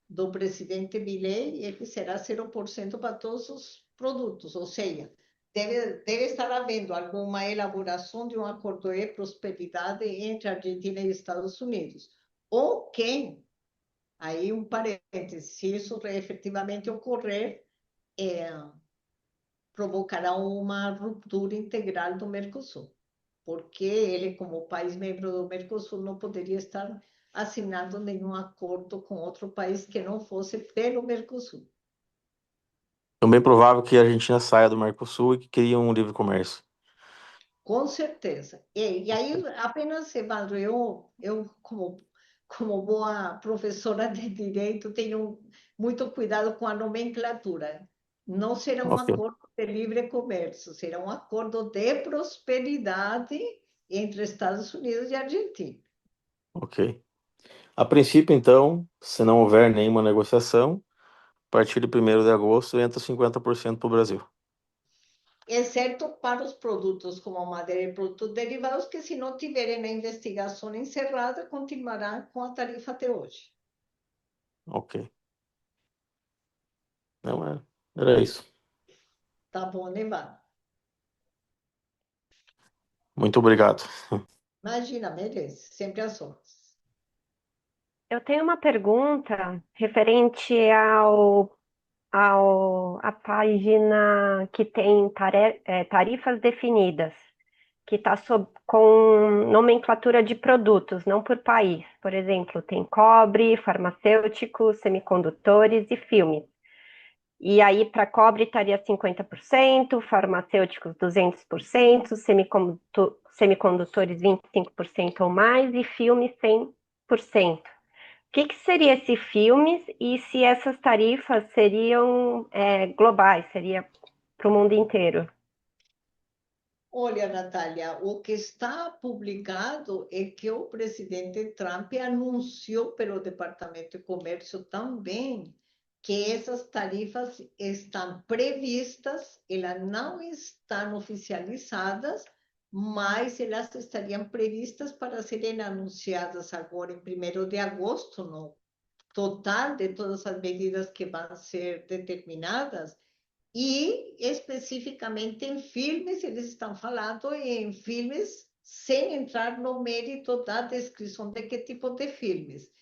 do presidente Milei, é que será 0% para todos os produtos, ou seja, deve estar havendo alguma elaboração de um acordo de prosperidade entre a Argentina e Estados Unidos. Ou quem, aí um parênteses, se isso efetivamente ocorrer, provocará uma ruptura integral do Mercosul, porque ele, como país membro do Mercosul, não poderia estar assinando nenhum acordo com outro país que não fosse pelo Mercosul. é bem provável que a Argentina saia do Mercosul e que crie um livre comércio. Com certeza. E aí, apenas, Evandro, eu como boa professora de direito, tenho muito cuidado com a nomenclatura. Não será um Ok, acordo de livre comércio, será um acordo de prosperidade entre Estados Unidos e Argentina. ok. A princípio, então, se não houver nenhuma negociação, a partir de 1º de agosto entra 50% para o Brasil. Exceto para os produtos como madeira e produtos derivados, que se não tiverem a investigação encerrada, continuará com a tarifa até hoje. Ok. Não é. Era isso. Tá bom, Evandro? Muito obrigado. Imagina, merece, sempre às ordens. Eu tenho uma pergunta referente à página que tem tarifas definidas, que está com nomenclatura de produtos, não por país. Por exemplo, tem cobre, farmacêuticos, semicondutores e filmes. E aí, para cobre estaria 50%, farmacêuticos 200%, semicondutores 25% ou mais e filmes 100%. O que seria esse filmes e se essas tarifas seriam globais, seria para o mundo inteiro? Olha, Natália, o que está publicado é que o presidente Trump anunciou pelo Departamento de Comércio também que essas tarifas estão previstas, elas não estão oficializadas, mas elas estariam previstas para serem anunciadas agora em 1º de agosto, no total de todas as medidas que vão ser determinadas. E especificamente em filmes, eles estão falando em filmes sem entrar no mérito da descrição de que tipo de filmes.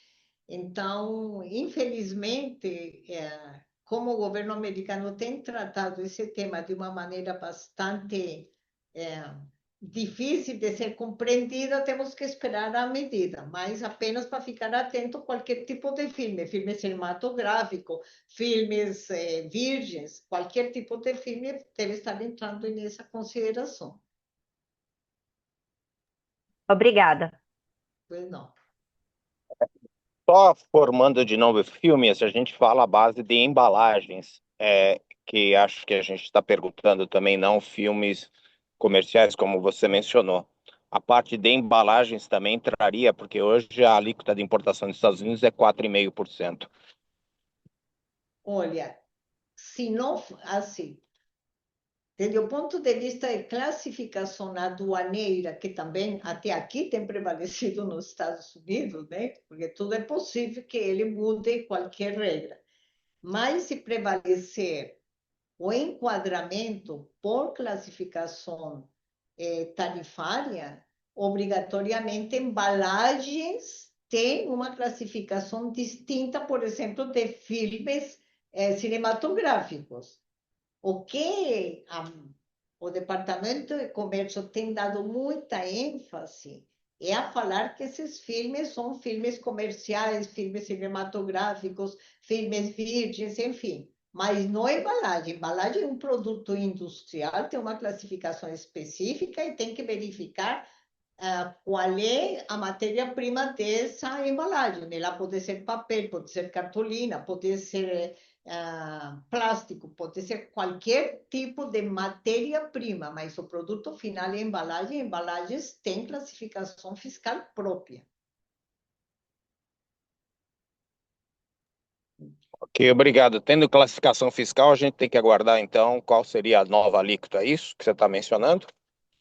Então, infelizmente, como o governo americano tem tratado esse tema de uma maneira bastante difícil de ser compreendida, temos que esperar a medida, mas apenas para ficar atento a qualquer tipo de filme cinematográfico, filmes virgens, qualquer tipo de filme deve estar entrando nessa consideração. Obrigada. Pois não. Só formando de novo o filme, se a gente fala a base de embalagens, que acho que a gente está perguntando também, não filmes comerciais, como você mencionou. A parte de embalagens também entraria, porque hoje a alíquota de importação dos Estados Unidos é 4,5%. Olha, se não, assim, desde o ponto de vista de classificação aduaneira, que também até aqui tem prevalecido nos Estados Unidos, né? Porque tudo é possível que ele mude qualquer regra. Mas se prevalecer o enquadramento por classificação tarifária, obrigatoriamente embalagens têm uma classificação distinta, por exemplo, de filmes cinematográficos. O que o Departamento de Comércio tem dado muita ênfase é a falar que esses filmes são filmes comerciais, filmes cinematográficos, filmes virgens, enfim. Mas não é embalagem. Embalagem é um produto industrial, tem uma classificação específica e tem que verificar qual é a matéria-prima dessa embalagem. Ela pode ser papel, pode ser cartolina, pode ser plástico, pode ser qualquer tipo de matéria-prima, mas o produto final é embalagem. Embalagens têm classificação fiscal própria. Ok, obrigado. Tendo classificação fiscal, a gente tem que aguardar, então, qual seria a nova alíquota, é isso que você está mencionando?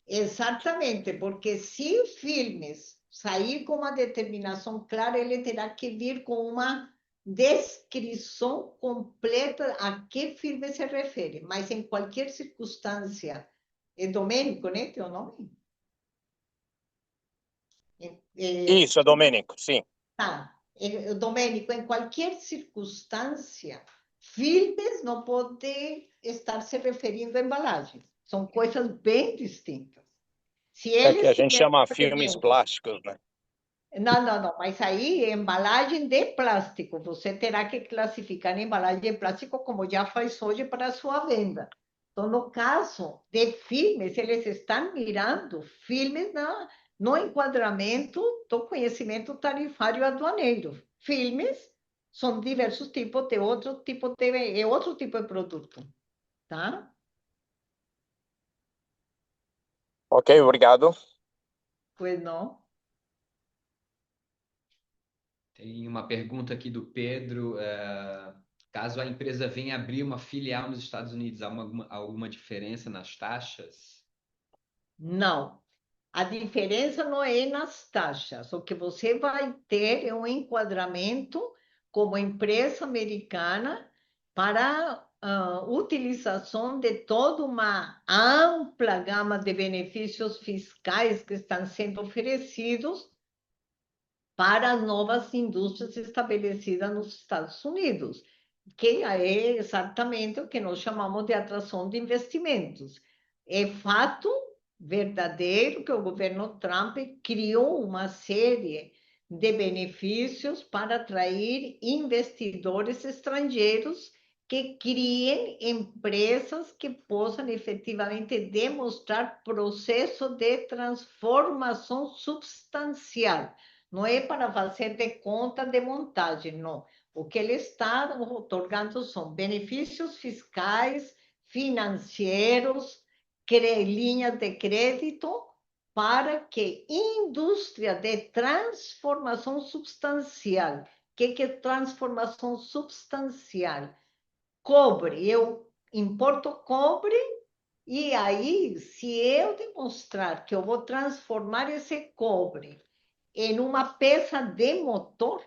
Exatamente, porque se o filmes sair com uma determinação clara, ele terá que vir com uma descrição completa a que filme se refere, mas em qualquer circunstância. É Domênico, né, teu nome? Isso, Domênico, sim. Tá. Domênico, em qualquer circunstância, filmes não podem estar se referindo a embalagem. São coisas bem distintas. Se É que eles a gente estiverem, chama por filmes exemplo, plásticos, né? não, mas aí é embalagem de plástico. Você terá que classificar a embalagem de plástico como já faz hoje para a sua venda. Então, no caso de filmes, eles estão mirando filmes no enquadramento do conhecimento tarifário aduaneiro. Filmes são diversos tipos de outro tipo de produto, tá? Ok, obrigado. Pois não. Tem uma pergunta aqui do Pedro. Caso a empresa venha abrir uma filial nos Estados Unidos, há alguma diferença nas taxas? Não. A diferença não é nas taxas. O que você vai ter é um enquadramento como empresa americana para a utilização de toda uma ampla gama de benefícios fiscais que estão sendo oferecidos para as novas indústrias estabelecidas nos Estados Unidos, que é exatamente o que nós chamamos de atração de investimentos. É fato verdadeiro que o governo Trump criou uma série de benefícios para atrair investidores estrangeiros que criem empresas que possam efetivamente demonstrar processo de transformação substancial. Não é para fazer de conta de montagem, não. O que ele está otorgando são benefícios fiscais, financeiros, linhas de crédito, para que indústria de transformação substancial. O que é transformação substancial? Cobre, eu importo cobre, e aí, se eu demonstrar que eu vou transformar esse cobre em uma peça de motor,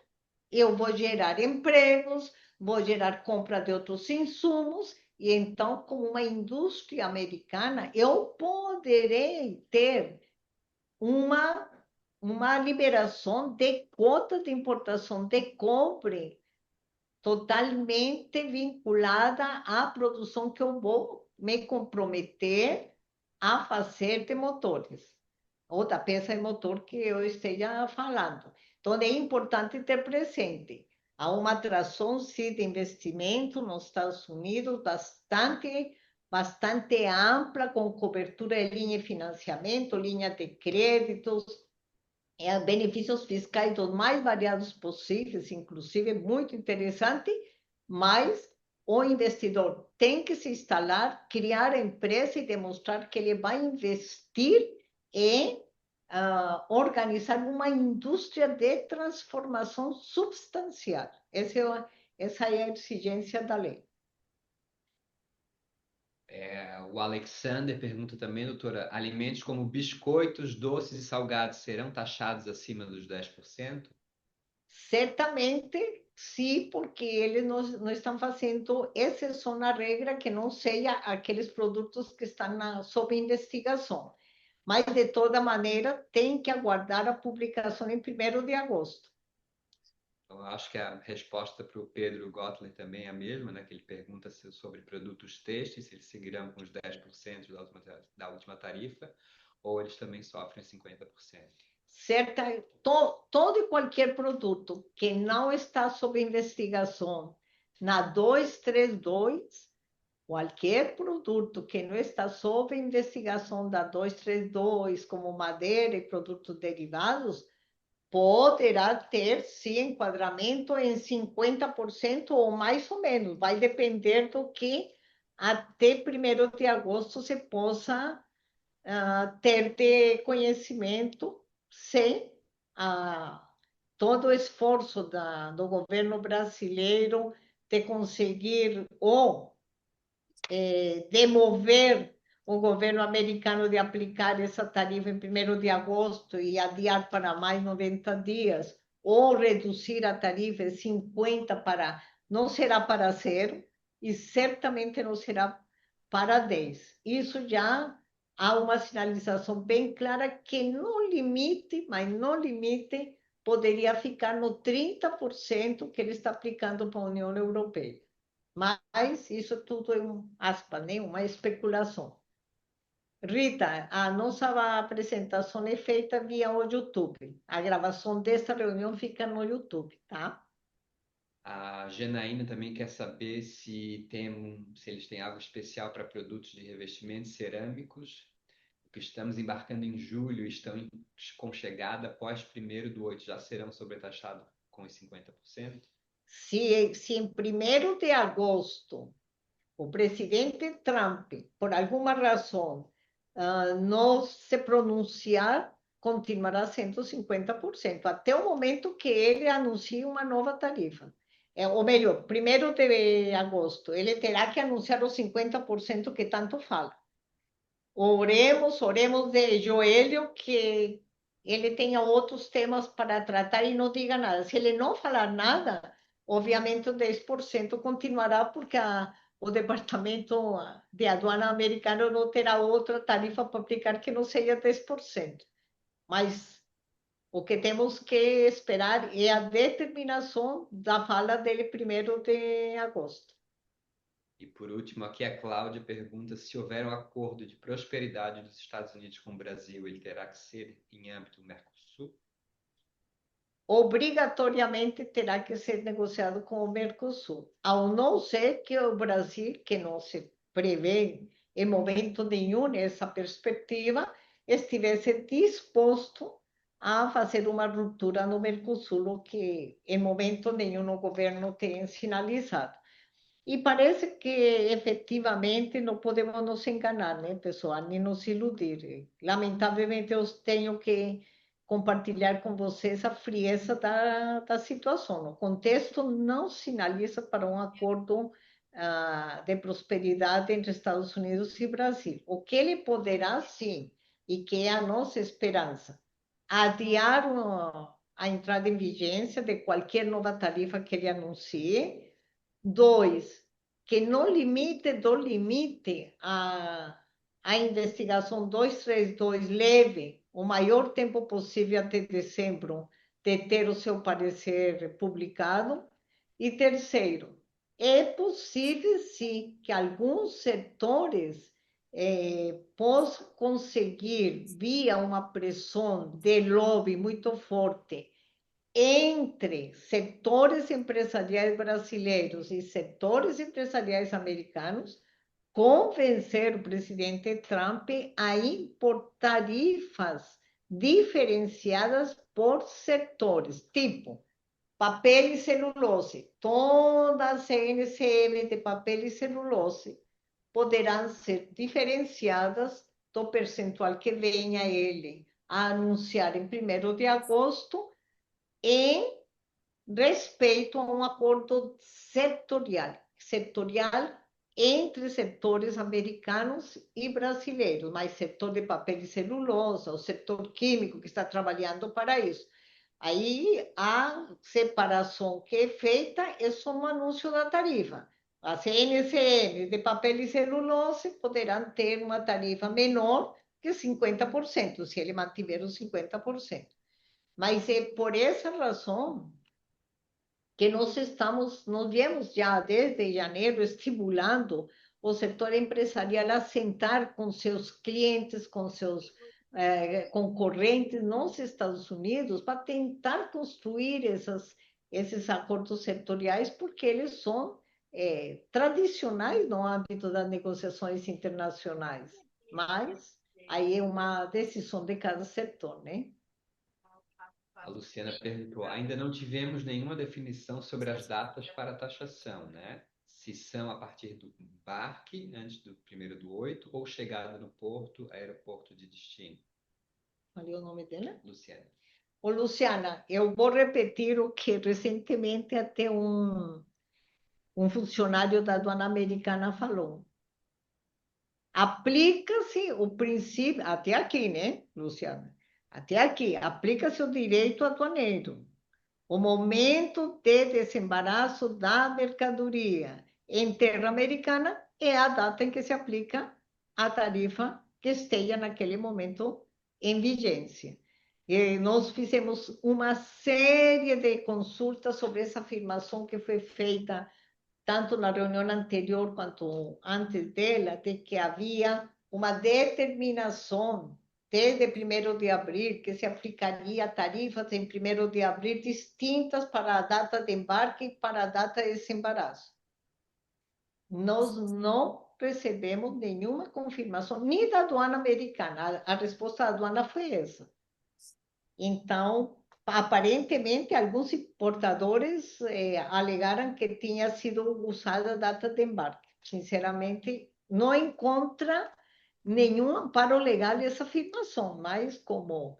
eu vou gerar empregos, vou gerar compra de outros insumos, e então, como uma indústria americana, eu poderei ter uma, uma liberação de cota de importação de cobre totalmente vinculada à produção que eu vou me comprometer a fazer de motores, ou da peça de motor que eu esteja falando. Então, é importante ter presente. Há uma atração, sim, de investimento nos Estados Unidos bastante ampla, com cobertura de linha de financiamento, linha de créditos, benefícios fiscais dos mais variados possíveis, inclusive é muito interessante, mas o investidor tem que se instalar, criar a empresa e demonstrar que ele vai investir em organizar uma indústria de transformação substancial. Essa é a exigência da lei. O Alexander pergunta também, doutora, alimentos como biscoitos, doces e salgados serão taxados acima dos 10%? Certamente, sim, porque eles não estão fazendo exceção na regra que não seja aqueles produtos que estão sob investigação. Mas, de toda maneira, tem que aguardar a publicação em 1º de agosto. Então, eu acho que a resposta para o Pedro Gottler também é a mesma, né? Que ele pergunta sobre produtos têxteis, se eles seguirão com os 10% da última tarifa, ou eles também sofrem 50%. Todo e qualquer produto que não está sob investigação na 232, qualquer produto que não está sob investigação da 232, como madeira e produtos derivados, poderá ter, sim, enquadramento em 50% ou mais ou menos. Vai depender do que até 1º de agosto se possa ter de conhecimento, sem todo o esforço do governo brasileiro de conseguir ou demover o governo americano de aplicar essa tarifa em 1º de agosto e adiar para mais 90 dias, ou reduzir a tarifa em 50 para... Não será para 0 e certamente não será para 10. Isso já há uma sinalização bem clara que no limite, mas no limite, poderia ficar no 30% que ele está aplicando para a União Europeia. Mas isso tudo é aspas, né? Uma especulação. Rita, a nossa apresentação é feita via o YouTube. A gravação desta reunião fica no YouTube, tá? A Janaína também quer saber se eles têm algo especial para produtos de revestimentos cerâmicos, que estamos embarcando em julho, estão com chegada após 1º/8, já serão sobretaxados com os 50%? Se em 1º de agosto o presidente Trump, por alguma razão, não se pronunciar, continuará sendo 50%, até o momento que ele anuncie uma nova tarifa. Ou melhor, 1º de agosto, ele terá que anunciar os 50% que tanto fala. Oremos de joelho que ele tenha outros temas para tratar e não diga nada. Se ele não falar nada, obviamente o 10% continuará, porque o Departamento de Aduana americano não terá outra tarifa para aplicar que não seja 10%. Mas o que temos que esperar é a determinação da fala dele 1º de agosto. E por último, aqui a Cláudia pergunta se houver um acordo de prosperidade dos Estados Unidos com o Brasil, ele terá que ser em âmbito do Mercosul? Obrigatoriamente terá que ser negociado com o Mercosul, ao não ser que o Brasil, que não se prevê em momento nenhum nessa perspectiva, estivesse disposto a fazer uma ruptura no Mercosul, o que em momento nenhum o governo tem sinalizado. E parece que efetivamente não podemos nos enganar, né, pessoal, nem nos iludir. Lamentavelmente, eu tenho que compartilhar com vocês a frieza da situação. O contexto não sinaliza para um acordo de prosperidade entre Estados Unidos e Brasil. O que ele poderá, sim, e que é a nossa esperança, adiar a entrada em vigência de qualquer nova tarifa que ele anuncie. 2, que no limite do limite a investigação 232 leve o maior tempo possível até dezembro de ter o seu parecer publicado. E terceiro, é possível sim que alguns setores possam conseguir, via uma pressão de lobby muito forte, entre setores empresariais brasileiros e setores empresariais americanos, convencer o presidente Trump a impor tarifas diferenciadas por setores, tipo papel e celulose. Toda a CNCM de papel e celulose poderão ser diferenciadas do percentual que venha ele a anunciar em 1º de agosto, em respeito a um acordo setorial entre setores americanos e brasileiros, mas setor de papel e celulose, o setor químico que está trabalhando para isso. Aí a separação que é feita é só um anúncio da tarifa. A CNCM de papel e celulose poderão ter uma tarifa menor que 50%, se ele mantiver os 50%. Mas é por essa razão que nós viemos já desde janeiro estimulando o setor empresarial a sentar com seus clientes, com seus concorrentes nos Estados Unidos, para tentar construir esses acordos setoriais, porque eles são tradicionais no âmbito das negociações internacionais. Mas aí é uma decisão de cada setor, né? A Luciana perguntou, ainda não tivemos nenhuma definição sobre as datas para a taxação, né? Se são a partir do embarque, antes do 1º/8, ou chegada no porto, aeroporto de destino. Qual é o nome dela? Luciana. Luciana, eu vou repetir o que recentemente até um um funcionário da aduana americana falou. Aplica-se o princípio, até aqui, né, Luciana? Até aqui, aplica-se o direito aduaneiro. O momento de desembaraço da mercadoria em terra americana é a data em que se aplica a tarifa que esteja naquele momento em vigência. E nós fizemos uma série de consultas sobre essa afirmação que foi feita tanto na reunião anterior quanto antes dela, de que havia uma determinação desde 1º de abril, que se aplicaria tarifas em 1º de abril distintas para a data de embarque e para a data de desembaraço. Nós não recebemos nenhuma confirmação, nem da aduana americana. A resposta da aduana foi essa. Então, aparentemente, alguns importadores alegaram que tinha sido usada a data de embarque. Sinceramente, não encontra nenhum amparo legal essa afirmação, mas como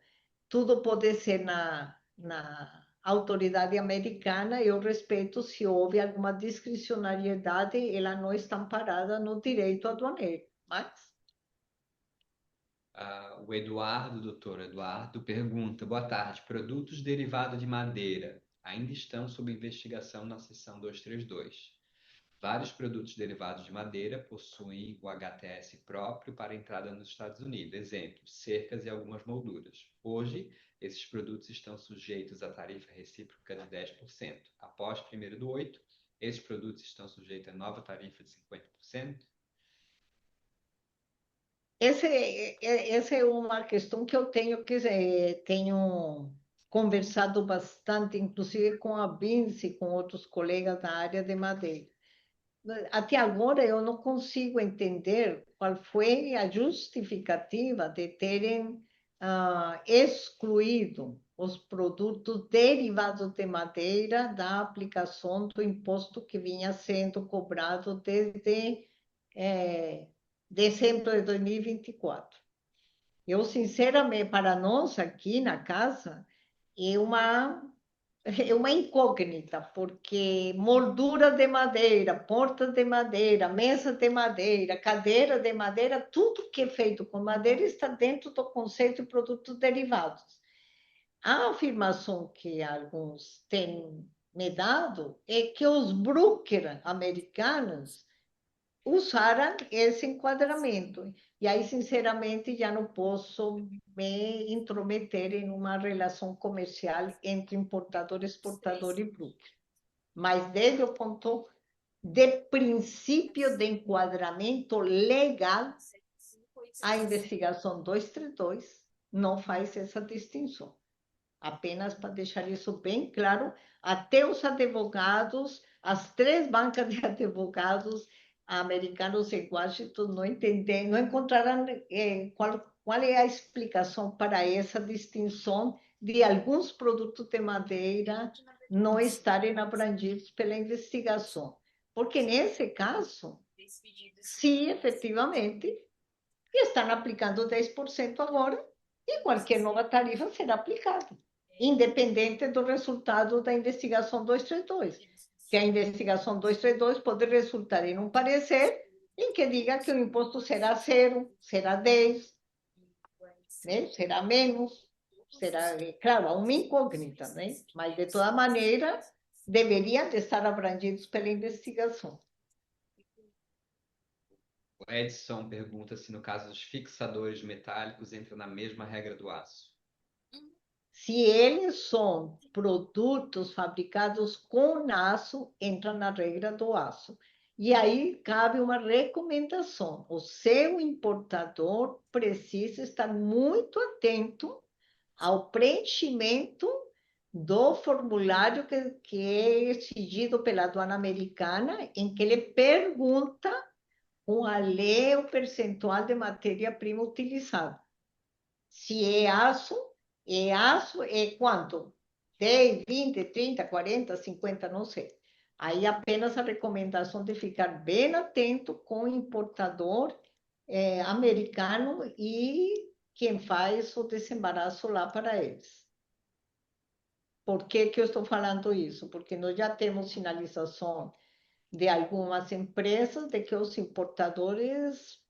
tudo pode ser na autoridade americana, eu respeito se houve alguma discricionariedade, ela não está amparada no direito aduaneiro, mas... O Eduardo, doutor Eduardo, pergunta: boa tarde, produtos derivados de madeira ainda estão sob investigação na seção 232. Vários produtos derivados de madeira possuem o HTS próprio para entrada nos Estados Unidos. Exemplo, cercas e algumas molduras. Hoje, esses produtos estão sujeitos à tarifa recíproca de 10%. Após 1º/8, esses produtos estão sujeitos à nova tarifa de 50%. Essa é uma questão que eu tenho conversado bastante, inclusive com a Vinci, com outros colegas da área de madeira. Até agora eu não consigo entender qual foi a justificativa de terem excluído os produtos derivados de madeira da aplicação do imposto que vinha sendo cobrado desde dezembro de 2024. Eu, sinceramente, para nós aqui na casa, é uma incógnita, porque moldura de madeira, portas de madeira, mesa de madeira, cadeira de madeira, tudo que é feito com madeira está dentro do conceito de produtos derivados. A afirmação que alguns têm me dado é que os brokers americanos usaram esse enquadramento. E aí, sinceramente, já não posso me intrometer em uma relação comercial entre importador, exportador e broker. Mas, desde o ponto de princípio de enquadramento legal, a investigação 232 não faz essa distinção. Apenas para deixar isso bem claro, até os advogados, as 3 bancas de advogados americanos em Washington não encontraram qual é a explicação para essa distinção de alguns produtos de madeira não estarem abrangidos pela investigação. Porque, nesse caso, se efetivamente estão aplicando 10% agora, e qualquer nova tarifa será aplicada, independente do resultado da investigação 232. Que a investigação 232 pode resultar em um parecer em que diga que o imposto será 0, será 10, né? Será menos, será, claro, há uma incógnita, né? Mas, de toda maneira, deveriam estar abrangidos pela investigação. O Edson pergunta se, no caso dos fixadores metálicos, entra na mesma regra do aço. Se eles são produtos fabricados com aço, entra na regra do aço. E aí cabe uma recomendação. O seu importador precisa estar muito atento ao preenchimento do formulário que é exigido pela aduana americana, em que ele pergunta qual é o percentual de matéria-prima utilizada. Se é aço é quanto? 10, 20, 30, 40, 50, não sei. Aí apenas a recomendação de ficar bem atento com o importador americano e quem faz o desembaraço lá para eles. Por que eu estou falando isso? Porque nós já temos sinalização de algumas empresas de que os importadores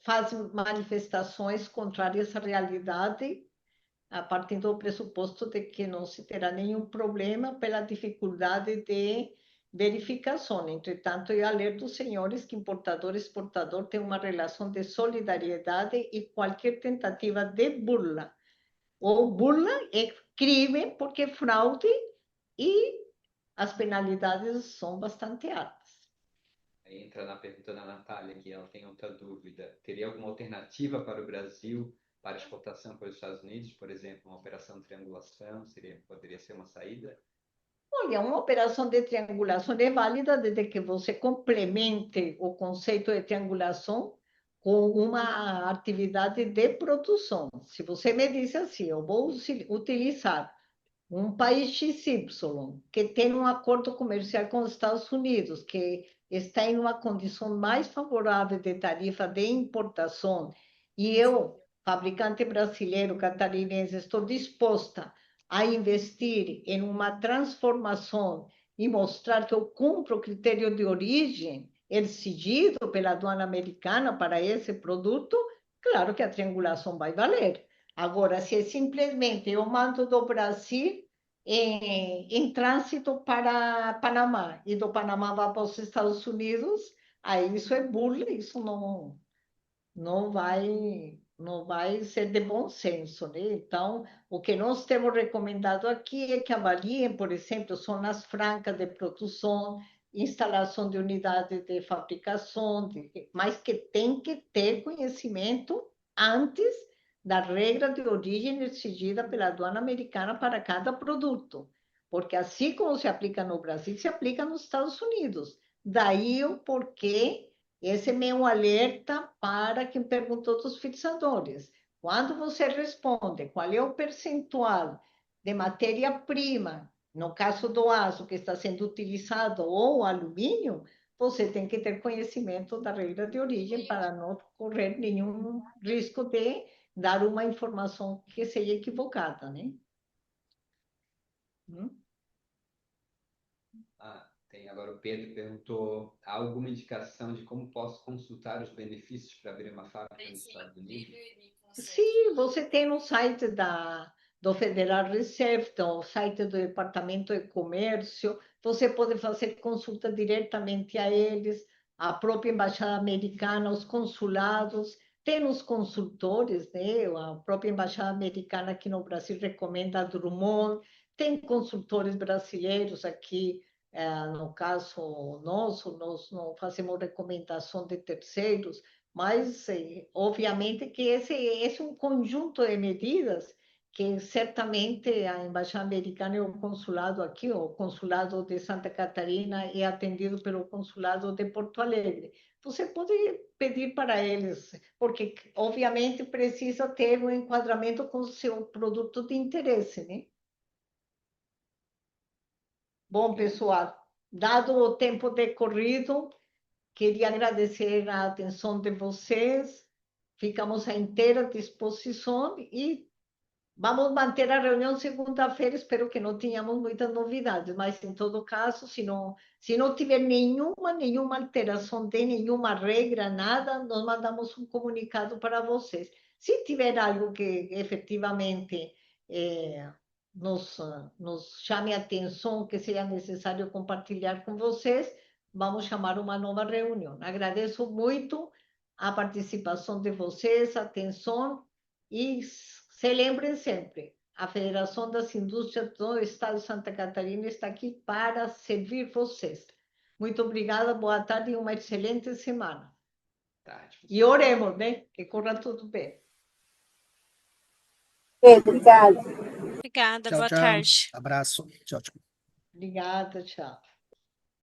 fazem manifestações contrárias à realidade, a partir do pressuposto de que não se terá nenhum problema pela dificuldade de verificação. Entretanto, eu alerto os senhores que importador e exportador têm uma relação de solidariedade e qualquer tentativa de burla ou burla é crime porque é fraude e as penalidades são bastante altas. Aí entra na pergunta da Natália, que ela tem outra dúvida. Teria alguma alternativa para o Brasil para exportação para os Estados Unidos? Por exemplo, uma operação de triangulação poderia ser uma saída? Olha, uma operação de triangulação é válida desde que você complemente o conceito de triangulação com uma atividade de produção. Se você me diz assim, eu vou utilizar um país XY que tem um acordo comercial com os Estados Unidos, que está em uma condição mais favorável de tarifa de importação, e eu, fabricante brasileiro, catarinense, estou disposta a investir em uma transformação e mostrar que eu cumpro o critério de origem exigido pela aduana americana para esse produto, claro que a triangulação vai valer. Agora, se é simplesmente eu mando do Brasil em trânsito para Panamá, e do Panamá vai para os Estados Unidos, aí isso é burla, isso não vai ser de bom senso, né? Então, o que nós temos recomendado aqui é que avaliem, por exemplo, zonas francas de produção, instalação de unidades de fabricação, mas que tem que ter conhecimento antes da regra de origem exigida pela aduana americana para cada produto, porque assim como se aplica no Brasil, se aplica nos Estados Unidos. Daí o porquê esse é meu alerta para quem perguntou dos fixadores. Quando você responde qual é o percentual de matéria-prima, no caso do aço que está sendo utilizado ou alumínio, você tem que ter conhecimento da regra de origem para não correr nenhum risco de dar uma informação que seja equivocada, né? Tem agora o Pedro perguntou: há alguma indicação de como posso consultar os benefícios para abrir uma fábrica nos Estados Unidos? Sim, você tem no site do Federal Reserve, no site do Departamento de Comércio, você pode fazer consulta diretamente a eles, a própria Embaixada Americana, os consulados, tem os consultores, né? A própria Embaixada Americana aqui no Brasil recomenda a Drummond, tem consultores brasileiros aqui, no caso nosso, nós não fazemos recomendação de terceiros, mas, obviamente, que esse é um conjunto de medidas que certamente a Embaixada Americana e o consulado aqui, o consulado de Santa Catarina é atendido pelo consulado de Porto Alegre. Você pode pedir para eles, porque, obviamente, precisa ter um enquadramento com o seu produto de interesse, né? Bom, pessoal, dado o tempo decorrido, queria agradecer a atenção de vocês, ficamos à inteira disposição e vamos manter a reunião segunda-feira, espero que não tenhamos muitas novidades, mas em todo caso, se não tiver nenhuma alteração de nenhuma regra, nada, nós mandamos um comunicado para vocês. Se tiver algo que efetivamente nos chame a atenção, que seja necessário compartilhar com vocês, vamos chamar uma nova reunião. Agradeço muito a participação de vocês, a atenção, e se lembrem sempre, a Federação das Indústrias do Estado de Santa Catarina está aqui para servir vocês. Muito obrigada, boa tarde e uma excelente semana. E oremos, né? Que corra tudo bem. Obrigada. Obrigada, Tchau, boa tchau. tarde. Abraço. Tchau, tchau. Obrigada, tchau.